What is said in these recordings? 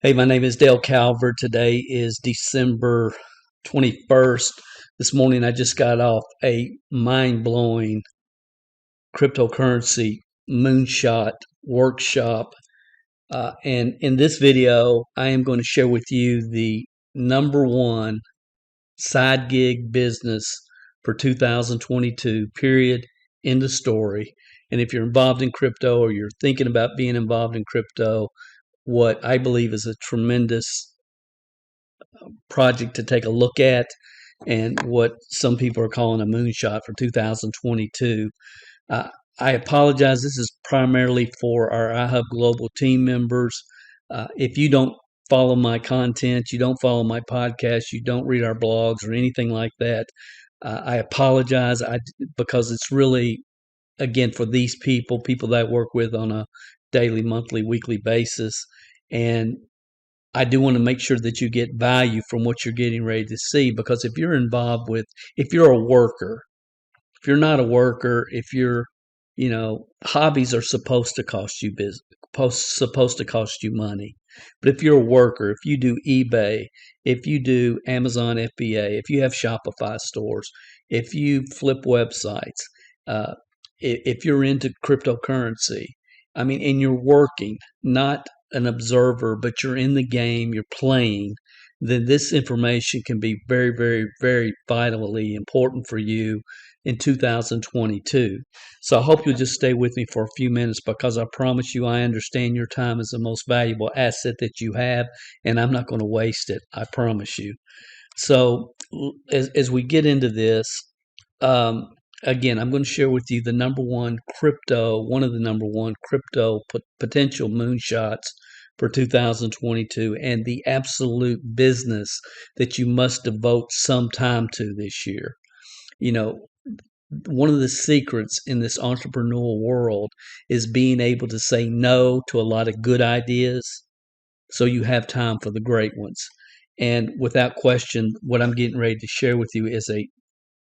Hey, my name is Dale Calvert. Today is December 21st. This morning I just got off a mind-blowing cryptocurrency Moonshot workshop. And in this video, I am going to share with you the number one side gig business for 2022, period, end of story. And if you're involved in crypto or you're thinking about being involved in crypto, what I believe is a tremendous project to take a look at, and what some people are calling a moonshot for 2022. Uh, I apologize. This is primarily for our iHub Global team members. If you don't follow my content, you don't follow my podcast, you don't read our blogs or anything like that, I apologize. Because it's really, again, for these people that I work with on a daily, monthly, weekly basis. And I do want to make sure that you get value from what you're getting ready to see, because if you're involved with, if you're a worker, if you're not a worker, if you're, hobbies are supposed to cost you supposed to cost you money. But if you're a worker, if you do eBay, if you do Amazon FBA, if you have Shopify stores, if you flip websites, uh, if you're into cryptocurrency, and you're working, not an observer, but you're in the game, you're playing, then this information can be very, very, very vitally important for you in 2022. So I hope you'll just stay with me for a few minutes, because I promise you, I understand your time is the most valuable asset that you have, and I'm not going to waste it. I promise you. So as we get into this, um, again, I'm going to share with you the one of the number one crypto potential moonshots for 2022, and the absolute business that you must devote some time to this year. One of the secrets in this entrepreneurial world is being able to say no to a lot of good ideas so you have time for the great ones. And without question, what I'm getting ready to share with you is a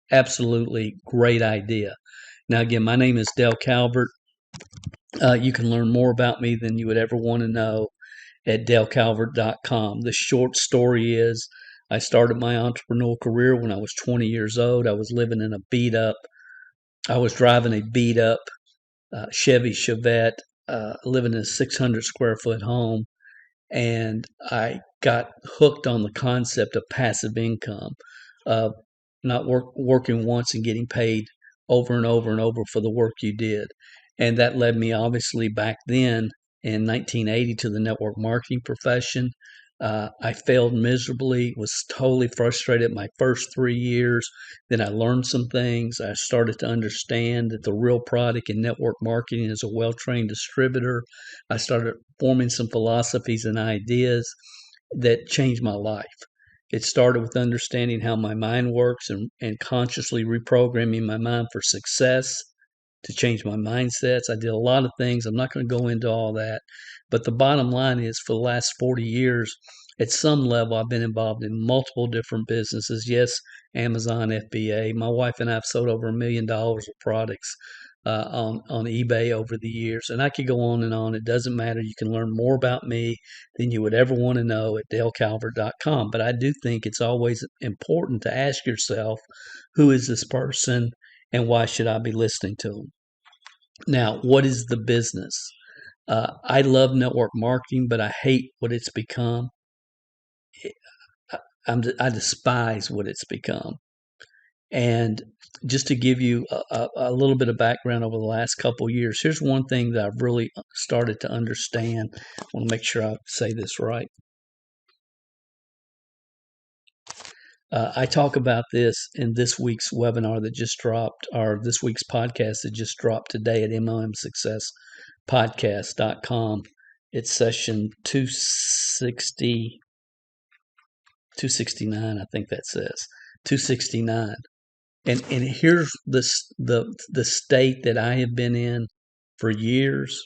absolutely great idea. Now, again, my name is Dale Calvert. You can learn more about me than you would ever want to know at dalecalvert.com. The short story is, I started my entrepreneurial career when I was 20 years old. I was driving a beat up Chevy Chevette, living in a 600 square foot home. And I got hooked on the concept of passive income, of not working once and getting paid over and over and over for the work you did. And that led me, obviously, back then in 1980 to the network marketing profession. I failed miserably, was totally frustrated my first 3 years. Then I learned some things. I started to understand that the real product in network marketing is a well-trained distributor. I started forming some philosophies and ideas that changed my life. It started with understanding how my mind works, and consciously reprogramming my mind for success, to change my mindsets. I did a lot of things. I'm not going to go into all that. But the bottom line is, for the last 40 years, at some level, I've been involved in multiple different businesses. Yes, Amazon FBA. My wife and I have sold over $1 million of products on eBay over the years. And I could go on and on. It doesn't matter. You can learn more about me than you would ever want to know at dalecalvert.com. But I do think it's always important to ask yourself, who is this person and why should I be listening to them? Now, what is the business? I love network marketing, but I hate what it's become. I despise what it's become. And just to give you a little bit of background over the last couple of years, here's one thing that I've really started to understand. I want to make sure I say this right. I talk about this in this week's webinar that just dropped, or this week's podcast that just dropped today at MLMSuccessPodcast.com. It's session 269, I think that says 269. And here's the state that I have been in for years,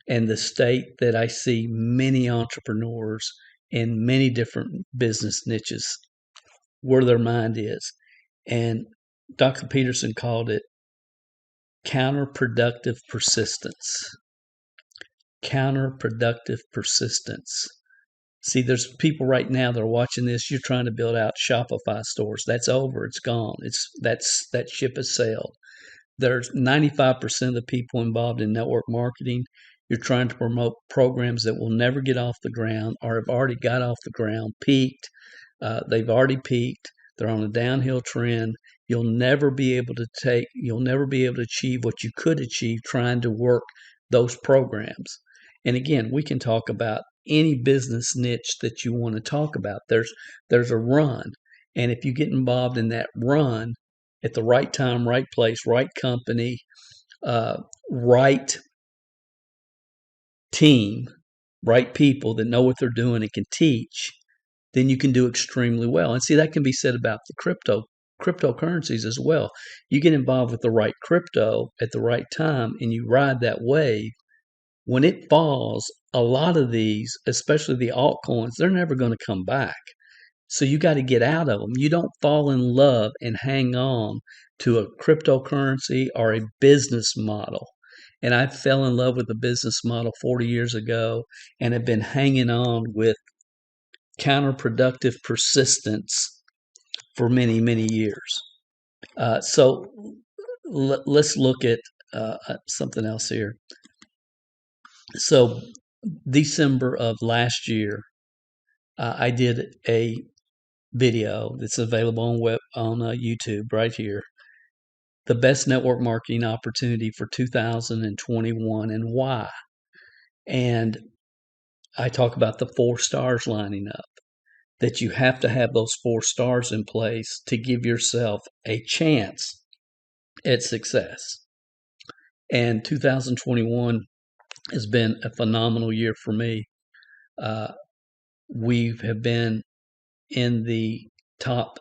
and the state that I see many entrepreneurs in many different business niches, where their mind is. And Dr. Peterson called it counterproductive persistence. Counterproductive persistence. See, there's people right now that are watching this. You're trying to build out Shopify stores. That's over. It's gone. That ship has sailed. There's 95% of the people involved in network marketing. You're trying to promote programs that will never get off the ground or have already got off the ground, peaked. They've already peaked. They're on a downhill trend. You'll never be able to achieve what you could achieve trying to work those programs. And again, we can talk about any business niche that you want to talk about. There's a run. And if you get involved in that run at the right time, right place, right company, right team, right people that know what they're doing and can teach, then you can do extremely well. And see, that can be said about the cryptocurrencies as well. You get involved with the right crypto at the right time and you ride that wave. When it falls, a lot of these, especially the altcoins, they're never going to come back. So you got to get out of them. You don't fall in love and hang on to a cryptocurrency or a business model. And I fell in love with the business model 40 years ago and have been hanging on with counterproductive persistence for many, many years. So let's look at something else here. So December of last year, I did a video that's available on YouTube right here. The best network marketing opportunity for 2021 and why. And I talk about the 4 stars lining up, that you have to have those 4 stars in place to give yourself a chance at success. And 2021 has been a phenomenal year for me. We have been in the top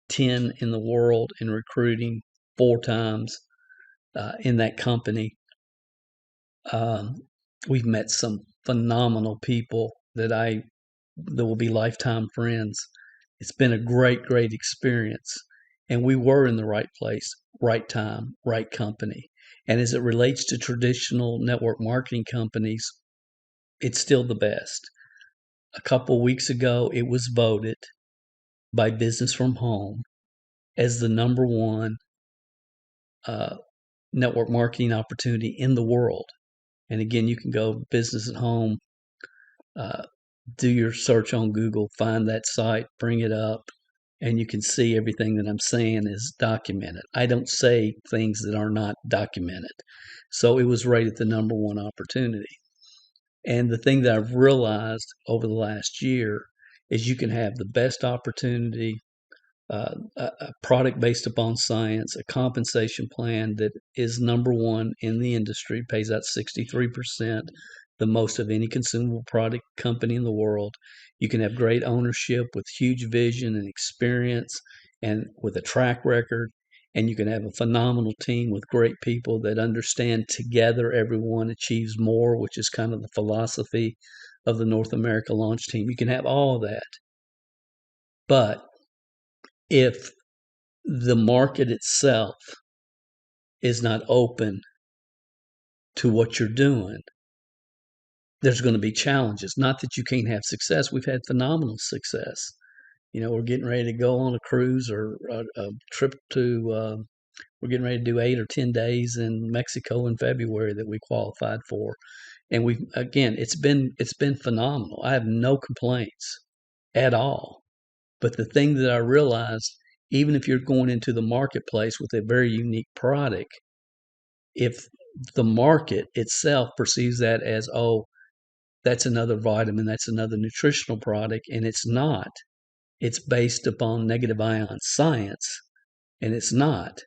10 in the world in recruiting 4 times in that company. We've met some phenomenal people that will be lifetime friends. It's been a great, great experience. And we were in the right place, right time, right company. And as it relates to traditional network marketing companies, it's still the best. A couple weeks ago, it was voted by Business from Home as the number 1 network marketing opportunity in the world. And again, you can go Business at Home, do your search on Google, find that site, bring it up, and you can see everything that I'm saying is documented. I don't say things that are not documented. So it was rated the number 1 opportunity. And the thing that I've realized over the last year is you can have the best opportunity, a product based upon science, a compensation plan that is number 1 in the industry, pays out 63%, the most of any consumable product company in the world. You can have great ownership with huge vision and experience and with a track record. And you can have a phenomenal team with great people that understand together everyone achieves more, which is kind of the philosophy of the North America launch team. You can have all of that. But if the market itself is not open to what you're doing, there's going to be challenges. Not that you can't have success. We've had phenomenal success. We're getting ready to go on a cruise or a trip to, we're getting ready to do 8 or 10 days in Mexico in February that we qualified for. And it's been phenomenal. I have no complaints at all. But the thing that I realized, even if you're going into the marketplace with a very unique product, if the market itself perceives that as, oh, that's another vitamin, that's another nutritional product, and it's not. It's based upon negative ion science, and it's not.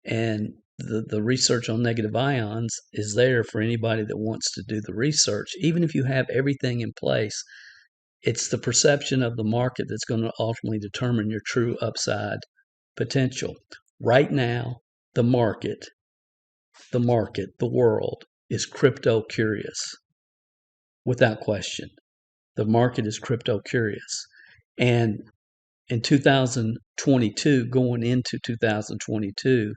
And the research on negative ions is there for anybody that wants to do the research. Even if you have everything in place, it's the perception of the market that's going to ultimately determine your true upside potential. Right now, the world is crypto curious. Without question. The market is crypto curious. And in 2022, going into 2022,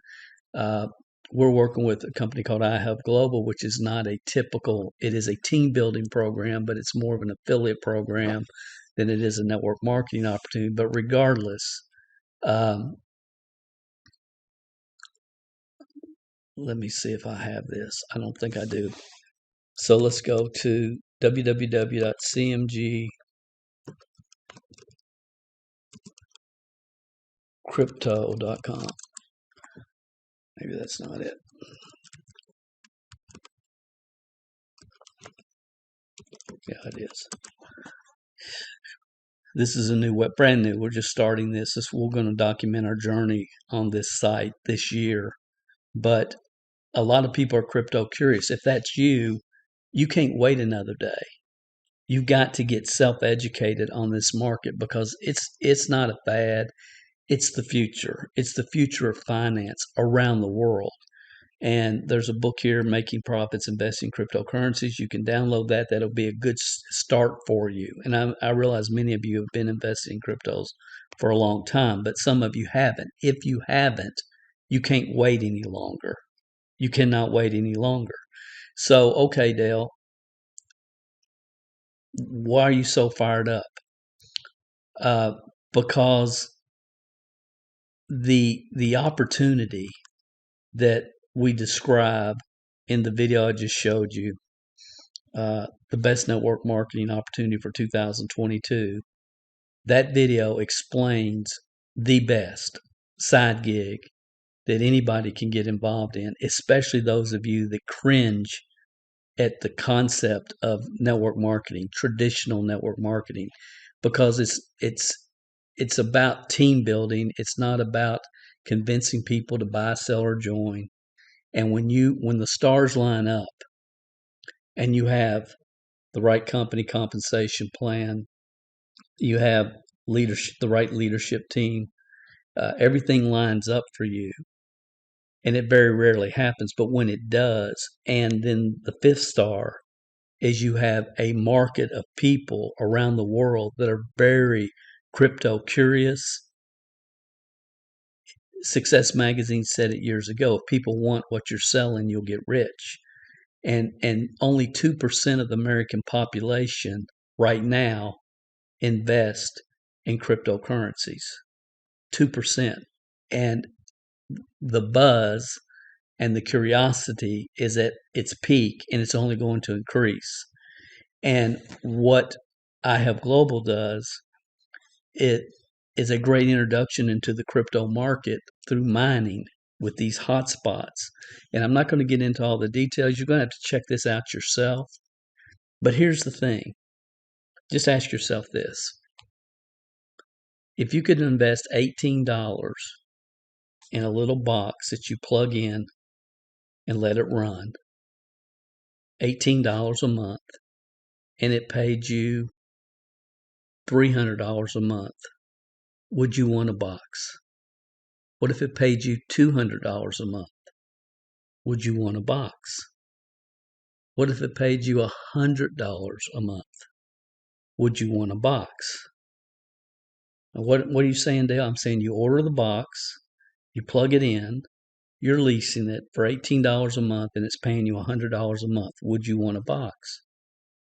we're working with a company called iHub Global, which is not a typical, it is a team building program, but it's more of an affiliate program than it is a network marketing opportunity. But regardless, um, let me see if I have this. I don't think I do. So let's go to www.cmgcrypto.com. Maybe that's not it. Yeah, it is. This is a new web, brand new. We're just starting this. We're going to document our journey on this site this year. But a lot of people are crypto curious. If that's you, you can't wait another day. You got to get self-educated on this market because it's not a fad. It's the future. It's the future of finance around the world. And there's a book here, Making Profits, Investing in Cryptocurrencies. You can download that. That'll be a good start for you. And I realize many of you have been investing in cryptos for a long time, but some of you haven't. If you haven't, you can't wait any longer. You cannot wait any longer. So, okay, Dale, why are you so fired up? Because the opportunity that we describe in the video I just showed you, the best network marketing opportunity for 2022, that video explains the best side gig that anybody can get involved in, especially those of you that cringe at the concept of network marketing, traditional network marketing, because it's about team building. It's not about convincing people to buy, sell, or join. And when the stars line up and you have the right company compensation plan, you have leadership, the right leadership team, everything lines up for you. And it very rarely happens, but when it does, and then the fifth star is you have a market of people around the world that are very crypto curious. Success Magazine said it years ago, if people want what you're selling, you'll get rich. And only 2% of the American population right now invest in cryptocurrencies. 2%. And the buzz and the curiosity is at its peak, and it's only going to increase. And what iHub Global does, it is a great introduction into the crypto market through mining with these hotspots. And I'm not going to get into all the details. You're going to have to check this out yourself. But here's the thing. Just ask yourself this. If you could invest $18 in a little box that you plug in and let it run, $18 a month, and it paid you $300 a month, would you want a box? What if it paid you $200 a month? Would you want a box? What if it paid you $100 a month? Would you want a box? Now what are you saying, Dale? I'm saying you order the box, you plug it in, you're leasing it for $18 a month, and it's paying you $100 a month. Would you want a box?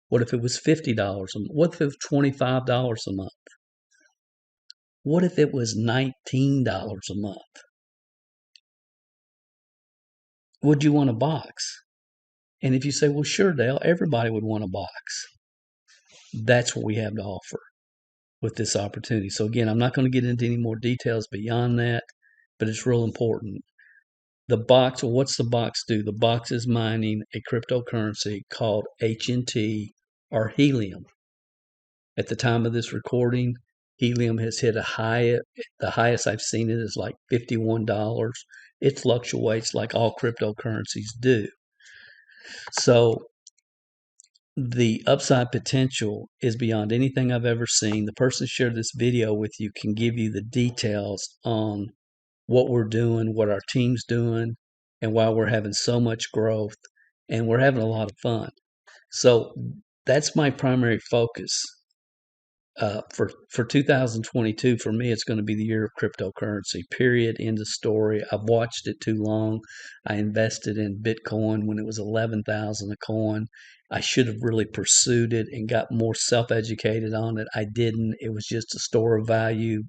What if it was $50 a month? What if it was $25 a month? What if it was $19 a month? Would you want a box? And if you say, well, sure, Dale, everybody would want a box. That's what we have to offer with this opportunity. So again, I'm not going to get into any more details beyond that, but it's real important. The box, well, what's the box do? The box is mining a cryptocurrency called HNT or helium. At the time of this recording, helium has hit a high. The highest I've seen it is like $51. It fluctuates like all cryptocurrencies do. So the upside potential is beyond anything I've ever seen. The person who shared this video with you can give you the details on what we're doing, what our team's doing, and why we're having so much growth, and we're having a lot of fun. So that's my primary focus. For 2022, for me, it's going to be the year of cryptocurrency. Period. End of story. I've watched it too long. I invested in Bitcoin when it was 11,000 a coin. I should have really pursued it and got more self-educated on it. I didn't. It was just a store of value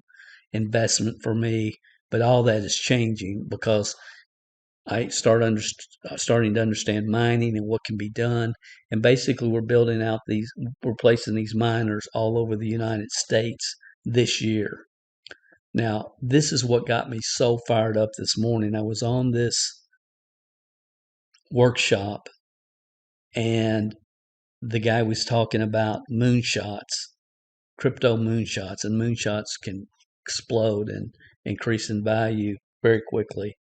investment for me. But all that is changing because I starting to understand mining and what can be done. And basically, we're placing these miners all over the United States this year. Now, this is what got me so fired up this morning. I was on this workshop and the guy was talking about moonshots, crypto moonshots, and moonshots can explode and increase in value very quickly.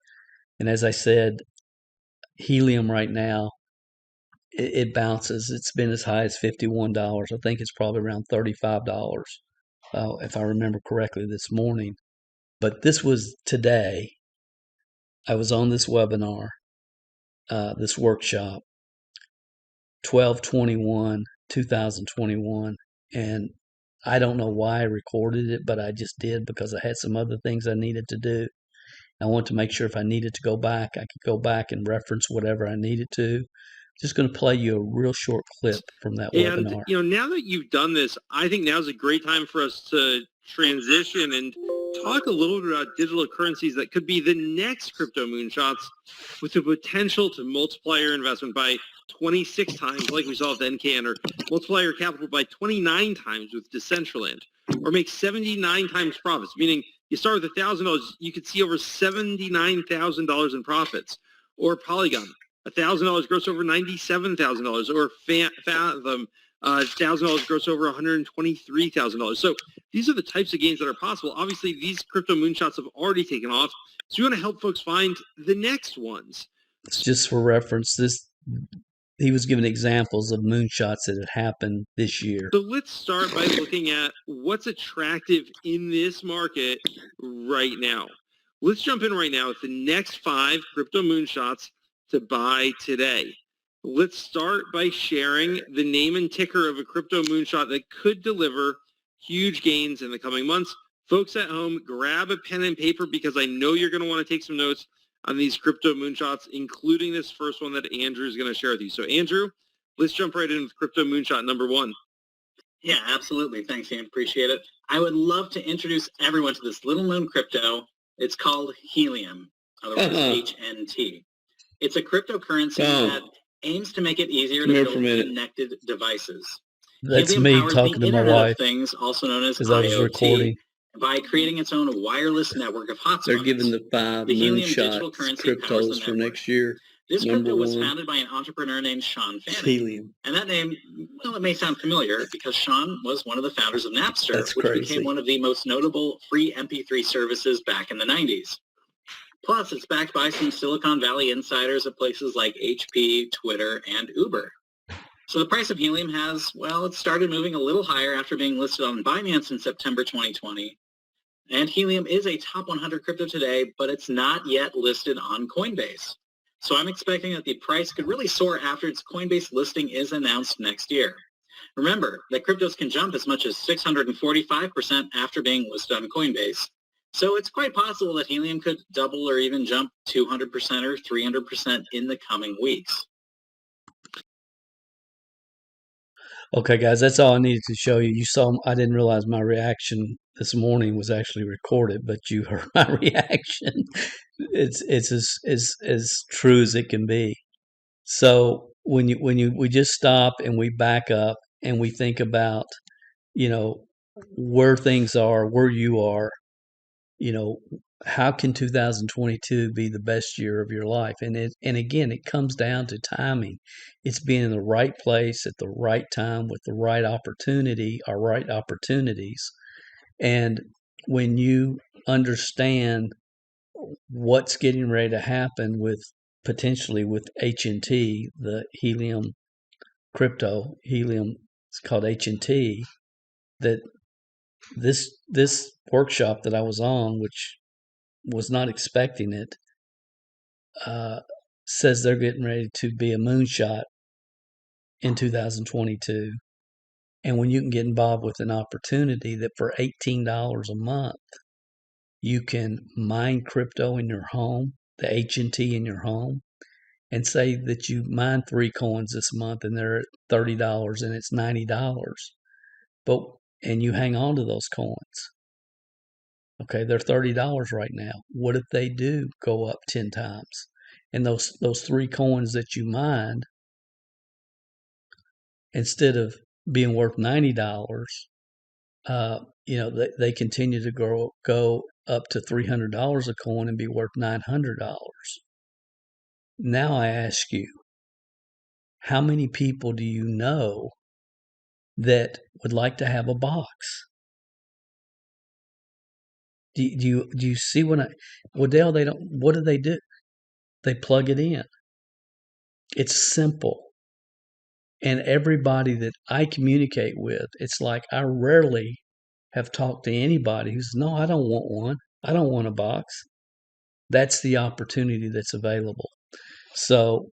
And as I said, helium right now, it bounces. It's been as high as $51. I think it's probably around $35, if I remember correctly this morning. But this was today. I was on this webinar, this workshop, 12/21/2021, and I don't know why I recorded it, but I just did because I had some other things I needed to do. I wanted to make sure if I needed to go back, I could go back and reference whatever I needed to. Just going to play you a real short clip from that webinar. And, now that you've done this, I think now's a great time for us to transition and talk a little bit about digital currencies that could be the next crypto moonshots with the potential to multiply your investment by 26 times, like we saw with NCAN, or multiply your capital by 29 times with Decentraland, or make 79 times profits, meaning you start with $1,000, you could see over $79,000 in profits, or Polygon. $1,000 gross over $97,000, or Fathom, $1,000 gross over $123,000. So these are the types of gains that are possible. Obviously, these crypto moonshots have already taken off, so we want to help folks find the next ones. Just for reference, he was giving examples of moonshots that had happened this year. So let's start by looking at what's attractive in this market right now. Let's jump in right now with the next 5 crypto moonshots to buy today. Let's start by sharing the name and ticker of a crypto moonshot that could deliver huge gains in the coming months. Folks at home, grab a pen and paper because I know you're going to want to take some notes on these crypto moonshots, including this first one that Andrew is going to share with you. So Andrew, let's jump right in with crypto moonshot number 1. Yeah, absolutely. Thanks, Sam. Appreciate it. I would love to introduce everyone to this little known crypto. It's called Helium, otherwise HNT. It's a cryptocurrency that aims to make it easier to build connected devices. That's me talking to my wife. Things, also known as I was recording. By creating its own wireless network of hotspots. They're giving the 5 moonshots cryptos for next year. This crypto was founded by an entrepreneur named Sean Fanning. Helium. And that name, well, it may sound familiar because Sean was one of the founders of Napster, which became one of the most notable free MP3 services back in the 90s. Plus, it's backed by some Silicon Valley insiders at places like HP, Twitter, and Uber. So the price of Helium it started moving a little higher after being listed on Binance in September 2020. And Helium is a top 100 crypto today, but it's not yet listed on Coinbase. So I'm expecting that the price could really soar after its Coinbase listing is announced next year. Remember that cryptos can jump as much as 645% after being listed on Coinbase. So it's quite possible that Helium could double or even jump 200% or 300% in the coming weeks. Okay, guys, that's all I needed to show you. You saw, I didn't realize my reaction this morning was actually recorded, but you heard my reaction. It's as true as it can be. So we just stop and we back up and we think about, where things are, where you are, how can 2022 be the best year of your life? And again, it comes down to timing. It's being in the right place at the right time with the right opportunity or right opportunities. And when you understand what's getting ready to happen potentially with HNT, the Helium crypto, Helium, it's called HNT, that this workshop that I was on, which was not expecting it, says they're getting ready to be a moonshot in 2022. And when you can get involved with an opportunity that for $18 a month, you can mine crypto in your home, the H&T in your home, and say that you mine 3 coins this month and they're at $30 and it's $90. And you hang on to those coins. Okay, they're $30 right now. What if they do go up 10 times? And those 3 coins that you mined, instead of being worth $90, they continue to go up to $300 a coin and be worth $900. Now I ask you, how many people do you know that would like to have a box? Do you see Dale, what do? They plug it in. It's simple. And everybody that I communicate with, it's like I rarely have talked to anybody who says, no, I don't want one. I don't want a box. That's the opportunity that's available. So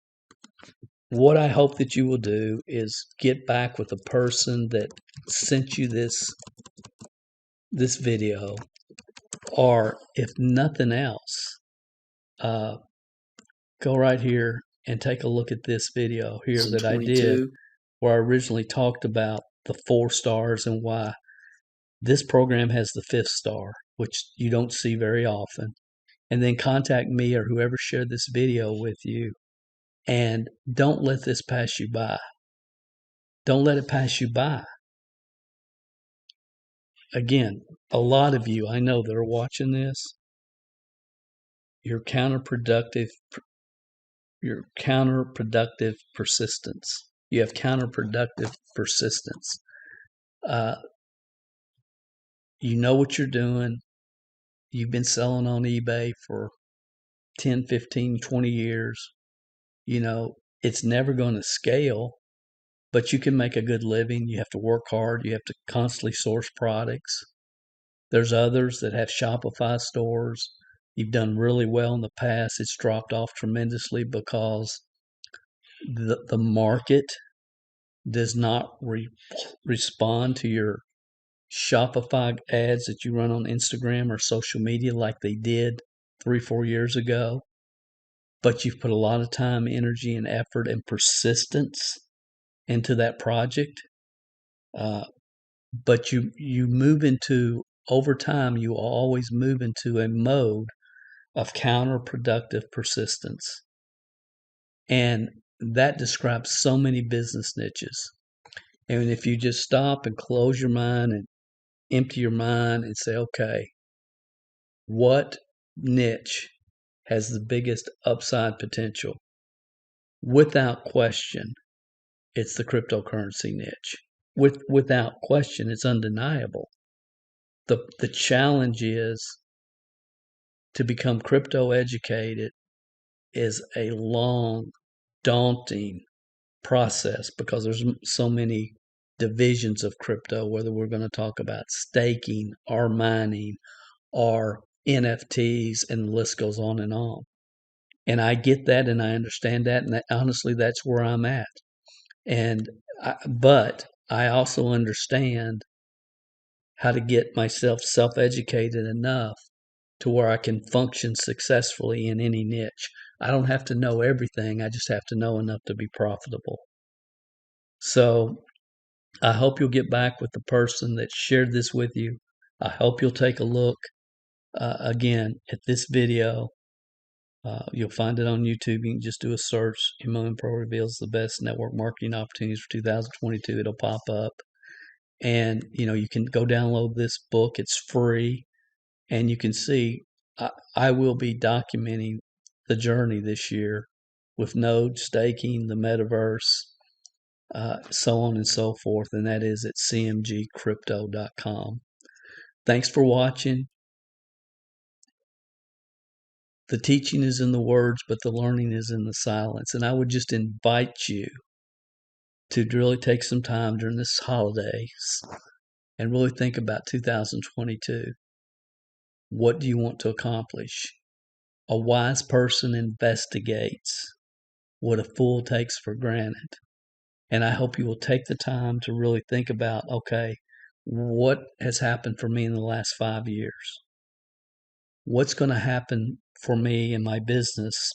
what I hope that you will do is get back with the person that sent you this video, or if nothing else, go right here and take a look at this video here that I did, where I originally talked about the 4 stars and why this program has the 5th star, which you don't see very often. And then contact me or whoever shared this video with you. And don't let this pass you by. Don't let it pass you by. Again, a lot of you I know that are watching this, you're counterproductive persistence. You have counterproductive persistence. You know what you're doing. You've been selling on eBay for 10, 15, 20 years. It's never going to scale, but you can make a good living. You have to work hard. You have to constantly source products. There's others that have Shopify stores. You've done really well in the past. It's dropped off tremendously because the market does not respond to your Shopify ads that you run on Instagram or social media like they did 3-4 years ago. But you've put a lot of time, energy, and effort and persistence into that project. But you move into, over time, you will always move into a mode of counterproductive persistence. And that describes so many business niches. And if you just stop and close your mind and empty your mind and say, okay, what niche has the biggest upside potential? Without question, it's the cryptocurrency niche. Without question, it's undeniable. The challenge is to become crypto educated is a long, daunting process because there's so many divisions of crypto, whether we're going to talk about staking or mining or NFTs, and the list goes on. And I get that and I understand that, and honestly, that's where I'm at. But I also understand how to get myself self-educated enough to where I can function successfully in any niche. I don't have to know everything. I just have to know enough to be profitable. So I hope you'll get back with the person that shared this with you. I hope you'll take a look again at this video. You'll find it on YouTube. You can just do a search. MOM Pro reveals the best network marketing opportunities for 2022. It'll pop up. And, you can go download this book. It's free. And you can see I will be documenting the journey this year with node staking, the metaverse, so on and so forth. And that is at cmgcrypto.com. Thanks for watching. The teaching is in the words, but the learning is in the silence. And I would just invite you to really take some time during this holidays and really think about 2022. What do you want to accomplish? A wise person investigates what a fool takes for granted. And I hope you will take the time to really think about, okay, what has happened for me in the last 5 years? What's going to happen for me and my business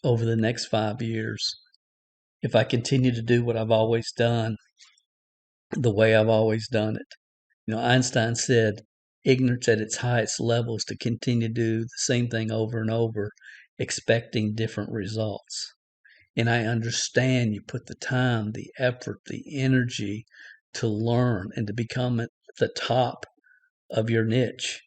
over the next 5 years if I continue to do what I've always done, the way I've always done it? You know, Einstein said, ignorance at its highest level is to continue to do the same thing over and over, expecting different results. And I understand you put the time, the effort, the energy to learn and to become at the top of your niche.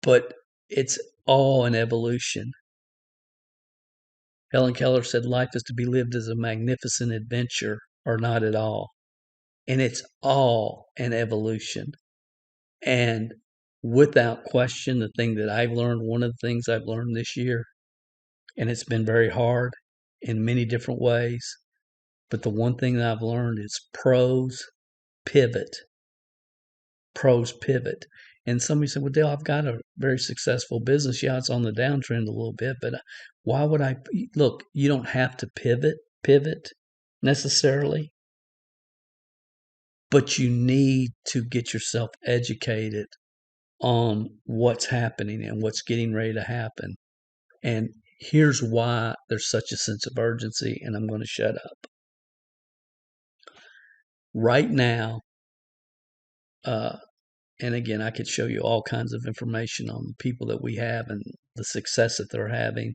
But it's all an evolution. Helen Keller said life is to be lived as a magnificent adventure or not at all. And it's all an evolution. And without question, the thing that I've learned, one of the things I've learned this year, and it's been very hard in many different ways, but the one thing that I've learned is pros pivot. Pros pivot. And somebody said, well, Dale, I've got a very successful business. Yeah, it's on the downtrend a little bit, but why would I? Look, you don't have to pivot necessarily, but you need to get yourself educated on what's happening and what's getting ready to happen. And here's why there's such a sense of urgency, and I'm going to shut up. Right now, and again, I could show you all kinds of information on the people that we have and the success that they're having.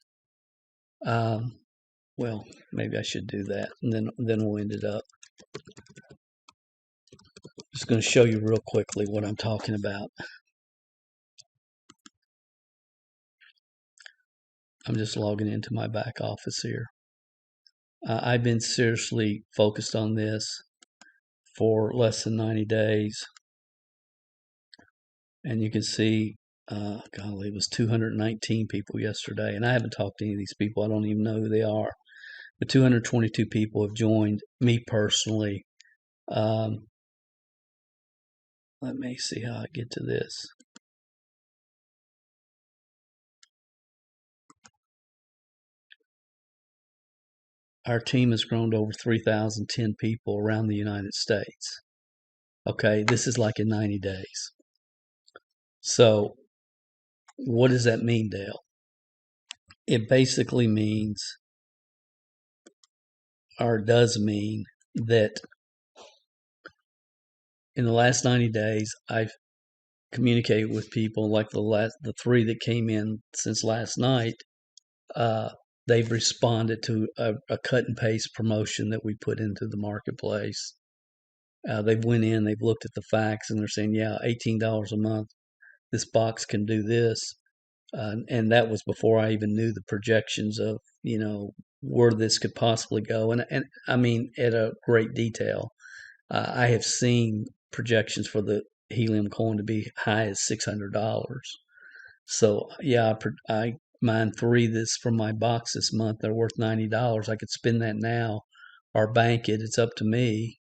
Well, maybe I should do that, and then we'll end it up. Just going to show you real quickly what I'm talking about. I'm just logging into my back office here. I've been seriously focused on this for less than 90 days. And you can see, golly, it was 219 people yesterday. And I haven't talked to any of these people. I don't even know who they are. But 222 people have joined me personally. Let me see how I get to this. Our team has grown to over 3,010 people around the United States. Okay, this is like in 90 days. So what does that mean, Dale? It basically means, or does mean, that in the last 90 days, I've communicated with people like the three that came in since last night. They've responded to a cut and paste promotion that we put into the marketplace. They've went in, they've looked at the facts, and they're saying, yeah, $18 a month, this box can do this. And that was before I even knew the projections of, where this could possibly go. And I mean, at a great detail. I have seen projections for the helium coin to be high as $600. So yeah, I mine 3 this from my box this month. They're worth $90. I could spend that now or bank it. It's up to me.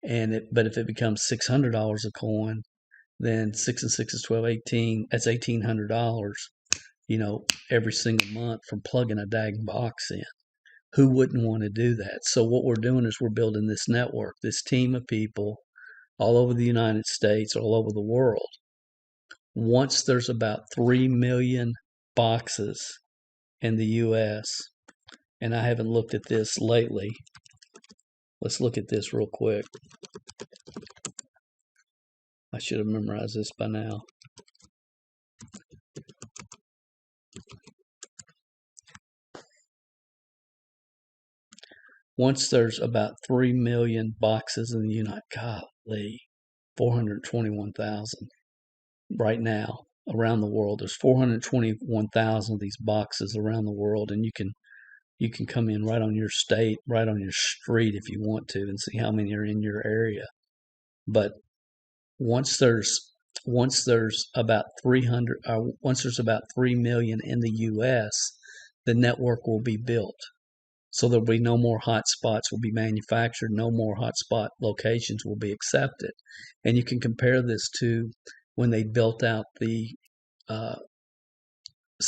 But if it becomes $600 a coin, then 6 and 6 is 12, 18. That's $1,800. Every single month from plugging a dang box in. Who wouldn't want to do that? So what we're doing is we're building this network, this team of people all over the United States, all over the world. Once there's about 3 million boxes in the U.S., and I haven't looked at this lately. Let's look at this real quick. I should have memorized this by now. Once there's about 3 million boxes in the United States, 421,000 right now around the world. There's 421,000 of these boxes around the world, and you can come in right on your state, right on your street if you want to, and see how many are in your area. But once there's about 3 million in the U.S., the network will be built. So there'll be no more hot spots will be manufactured, no more hot spot locations will be accepted. And you can compare this to when they built out the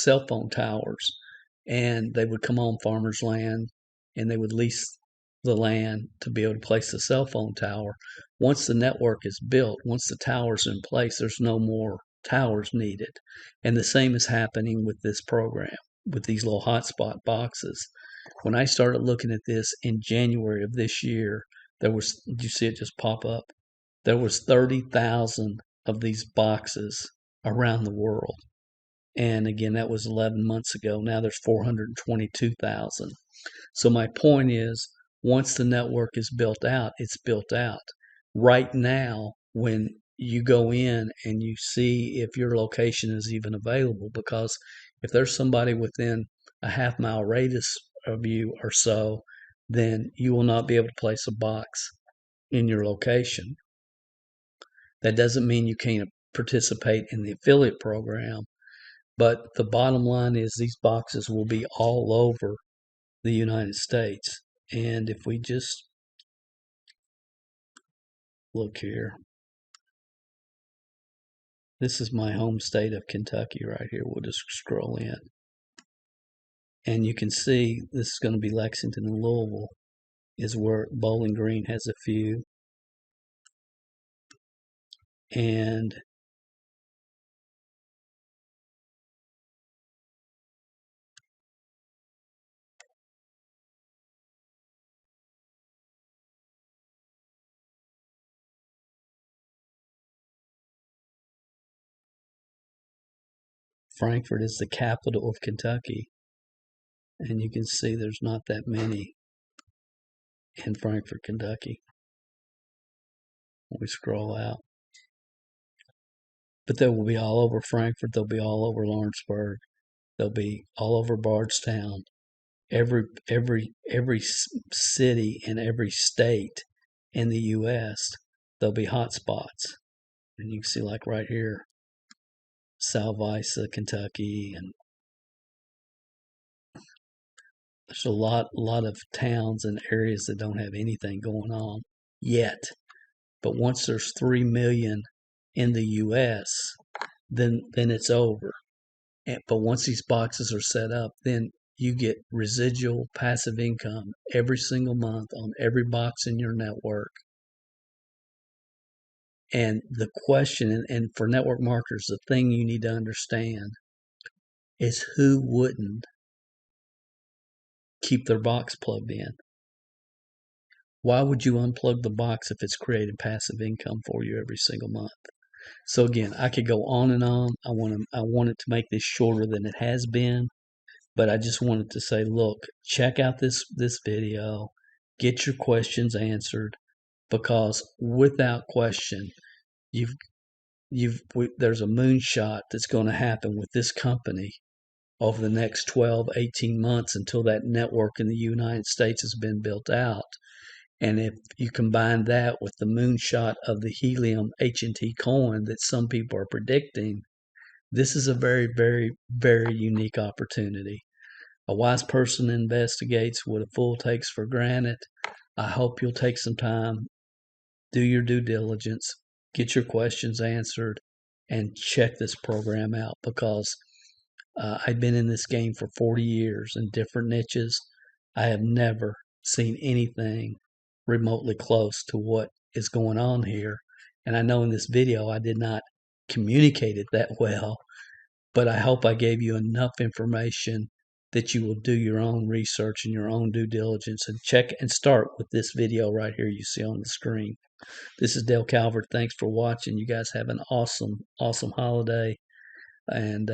cell phone towers, and they would come on farmers' land, and they would lease the land to be able to place the cell phone tower. Once the network is built, once the tower's in place, there's no more towers needed. And the same is happening with this program, with these little hotspot boxes. When I started looking at this in January of this year, did you see it just pop up? There was 30,000 of these boxes around the world. And again, that was 11 months ago. Now there's 422,000. So my point is, once the network is built out, it's built out. Right now, when you go in and you see if your location is even available, because if there's somebody within a half-mile radius of you or so, then you will not be able to place a box in your location. That doesn't mean you can't participate in the affiliate program, but the bottom line is these boxes will be all over the United States. And if we just look here, this is my home state of Kentucky right here. We'll just scroll in. And you can see this is going to be Lexington and Louisville is where Bowling Green has a few. And Frankfort is the capital of Kentucky. And you can see there's not that many in Frankfort, Kentucky. When we scroll out. But they will be all over Frankfort. They'll be all over Lawrenceburg. They'll be all over Bardstown. Every city in every state in the U.S., there'll be hot spots. And you can see like right here, Salvisa, Kentucky, and there's a lot of towns and areas that don't have anything going on yet. But once there's 3 million in the U.S., then it's over. But once these boxes are set up, then you get residual passive income every single month on every box in your network. And the question, and for network marketers, the thing you need to understand is who wouldn't keep their box plugged in? Why would you unplug the box if it's creating passive income for you every single month? So again, I could go on and on. I wanted to make this shorter than it has been, but I just wanted to say, look, check out this video, get your questions answered, because without question, there's a moonshot that's going to happen with this company over the next 12, 18 months until that network in the United States has been built out. And if you combine that with the moonshot of the helium H&T coin that some people are predicting, this is a very, very, very unique opportunity. A wise person investigates what a fool takes for granted. I hope you'll take some time, do your due diligence, get your questions answered, and check this program out, because I've been in this game for 40 years in different niches. I have never seen anything remotely close to what is going on here. And I know in this video I did not communicate it that well, but I hope I gave you enough information that you will do your own research and your own due diligence and check and start with this video right here you see on the screen. This is Dale Calvert. Thanks for watching. You guys have an awesome, awesome holiday. And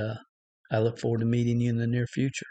I look forward to meeting you in the near future.